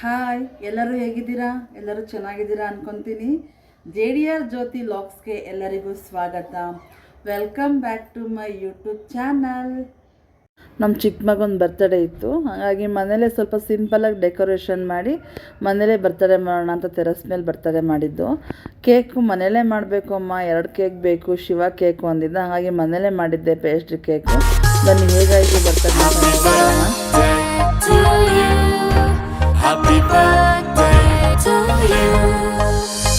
Hi, ಎಲ್ಲರೂ ಹೇಗಿದ್ದೀರಾ? ಎಲ್ಲರೂ ಚೆನ್ನಾಗಿದ್ದೀರಾ ಅನ್ಕೊತೀನಿ. JDR ಜ್ಯೋತಿ ಲಾಗ್ಸ್ಗೆ ಎಲ್ಲರಿಗೂ ಸ್ವಾಗತ. Welcome back to my YouTube channel. ನಮ್ಮ ಚಿಕ್ಕ ಮಗನ ಬರ್ತಡೇ ಇತ್ತು, ಹಾಗಾಗಿ ಮನೇಲೇ ಸ್ವಲ್ಪ ಸಿಂಪಲಾಗಿ ಡೆಕೋರೇಷನ್ ಮಾಡಿ ಮನೇಲೇ ಬರ್ತಡೇ ಮಾಡೋಣ ಅಂತ ಟೆರಸ್ ಮೇಲೆ ಬರ್ತಡೇ ಮಾಡಿದ್ದು. ಕೇಕು ಮನೇಲೇ ಮಾಡಬೇಕು ಅಮ್ಮ, 2 ಕೇಕ್ ಬೇಕು, ಶಿವ ಕೇಕು ಅಂದಿದ್ದ, ಹಾಗಾಗಿ ಮನೇಲೇ ಮಾಡಿದ್ದೆ ಪೇಸ್ಟ್ರಿ ಕೇಕು. ಬನ್ನಿ ಹೇಗಾಯಿತು ಬರ್ತಡೇ ಅಂತ. Happy birthday to you.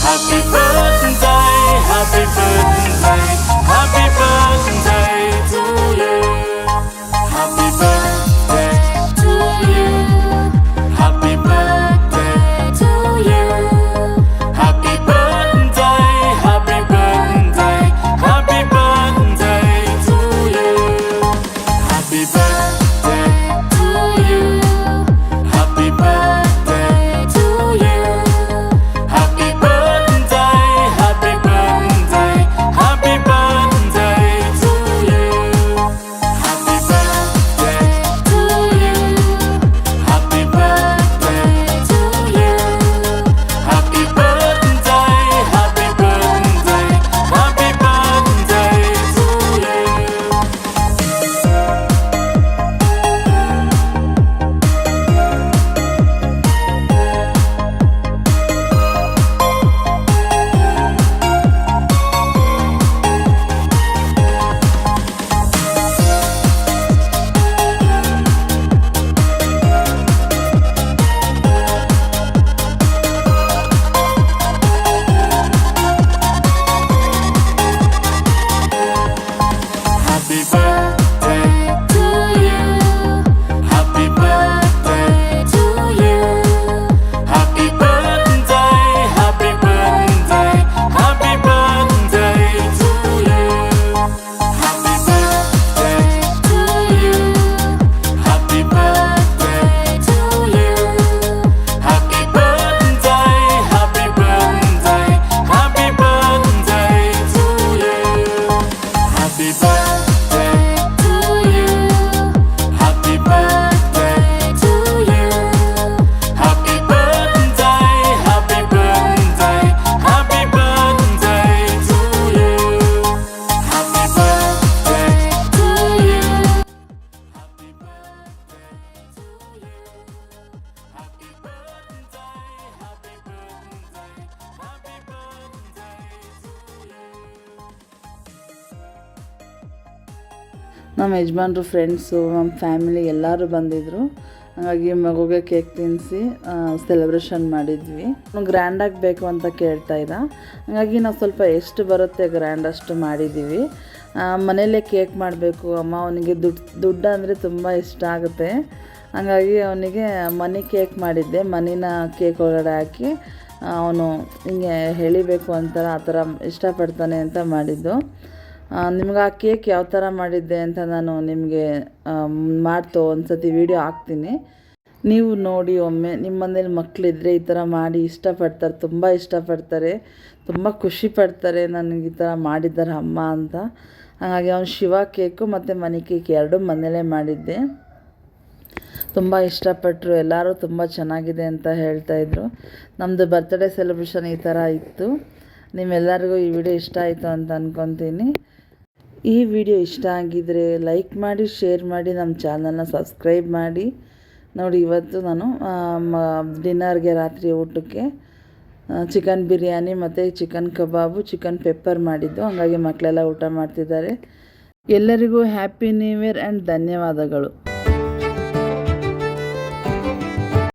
Happy birthday, happy birthday, happy birthday to you. Happy birthday to you. Happy birthday to you. Happy birthday, happy birthday, happy birthday to you. Happy birthday to you. Happy birthday to you. Happy birthday, happy birthday, happy birthday to you. Happy birthday to you. Happy birthday to you. Happy birthday, happy birthday, happy birthday to you. Happy birthday to you. Happy birthday to you. Happy birthday, happy birthday, happy birthday to you. Happy birthday to you. Happy birthday to you. Happy birthday, happy birthday, happy birthday to you. Happy birthday to you. Happy birthday to you. Happy birthday, happy birthday, happy birthday to you. Happy birthday to you. Happy birthday to you. Happy birthday, happy birthday, happy birthday to you. ನಮ್ಮ ಯಜಮಾನ್ರು, friends, ನಮ್ಮ family ಎಲ್ಲರೂ ಬಂದಿದ್ದರು. ಹಾಗಾಗಿ ಮಗುಗೆ cake ತಿನ್ನಿಸಿ celebration ಮಾಡಿದ್ವಿ. ಗ್ರ್ಯಾಂಡಾಗಿ ಬೇಕು ಅಂತ ಕೇಳ್ತಾ ಇದ್ದ, ಹಾಗಾಗಿ ನಾವು ಸ್ವಲ್ಪ ಎಷ್ಟು ಬರುತ್ತೆ ಗ್ರ್ಯಾಂಡ್ ಅಷ್ಟು ಮಾಡಿದ್ದೀವಿ. ಮನೆಯಲ್ಲೇ ಕೇಕ್ ಮಾಡಬೇಕು ಅಮ್ಮ, ಅವನಿಗೆ ದುಡ್ಡು ಅಂದರೆ ತುಂಬ ಇಷ್ಟ ಆಗುತ್ತೆ. ಹಾಗಾಗಿ ಅವನಿಗೆ ಮನಿ ಕೇಕ್ ಮಾಡಿದ್ದೆ. ಮನಿನ ಕೇಕ್ ಒಳಗಡೆ ಹಾಕಿ ಅವನು ಹಿಂಗೆ ಎಳಿಬೇಕು ಅಂತಾರೆ, ಆ ಥರ ಇಷ್ಟಪಡ್ತಾನೆ ಅಂತ ಮಾಡಿದ್ದು. ನಿಮ್ಗೆ ಆ ಕೇಕ್ ಯಾವ ಥರ ಮಾಡಿದ್ದೆ ಅಂತ ನಾನು ನಿಮಗೆ ಒಂದ್ಸತಿ ವಿಡಿಯೋ ಹಾಕ್ತೀನಿ, ನೀವು ನೋಡಿ ಒಮ್ಮೆ. ನಿಮ್ಮ ಮನೇಲಿ ಮಕ್ಕಳಿದ್ರೆ ಈ ಥರ ಮಾಡಿ ಇಷ್ಟಪಡ್ತಾರೆ, ತುಂಬ ಇಷ್ಟಪಡ್ತಾರೆ, ತುಂಬ ಖುಷಿ ಪಡ್ತಾರೆ ನನಗೆ ಈ ಥರ ಮಾಡಿದ್ದಾರೆ ಅಮ್ಮ ಅಂತ. ಹಾಗಾಗಿ ಅವ್ನು ಶಿವ ಕೇಕು ಮತ್ತು ಮನಿ ಕೇಕ್ 2 ಮನೇಲೇ ಮಾಡಿದ್ದೆ. ತುಂಬ ಇಷ್ಟಪಟ್ಟರು, ಎಲ್ಲರೂ ತುಂಬ ಚೆನ್ನಾಗಿದೆ ಅಂತ ಹೇಳ್ತಾಯಿದ್ರು. ನಮ್ಮದು ಬರ್ತ್ಡೇ ಸೆಲೆಬ್ರೇಷನ್ ಈ ಥರ ಇತ್ತು. ನಿಮ್ಮೆಲ್ಲರಿಗೂ ಈ ವಿಡಿಯೋ ಇಷ್ಟ ಆಯಿತು ಅಂತ ಅಂದ್ಕೊತೀನಿ. ಈ ವಿಡಿಯೋ ಇಷ್ಟ ಆಗಿದರೆ ಲೈಕ್ ಮಾಡಿ, ಶೇರ್ ಮಾಡಿ, ನಮ್ಮ ಚಾನಲ್ನ ಸಬ್ಸ್ಕ್ರೈಬ್ ಮಾಡಿ. ನೋಡಿ, ಇವತ್ತು ನಾನು ಡಿನ್ನರ್ಗೆ, ರಾತ್ರಿ ಊಟಕ್ಕೆ ಚಿಕನ್ ಬಿರಿಯಾನಿ ಮತ್ತು ಚಿಕನ್ ಕಬಾಬು, ಚಿಕನ್ ಪೆಪ್ಪರ್ ಮಾಡಿದ್ದು. ಹಾಗಾಗಿ ಮಕ್ಕಳೆಲ್ಲ ಊಟ ಮಾಡ್ತಿದ್ದಾರೆ. ಎಲ್ಲರಿಗೂ ಹ್ಯಾಪಿ ನ್ಯೂ ಇಯರ್ ಆ್ಯಂಡ್ ಧನ್ಯವಾದಗಳು.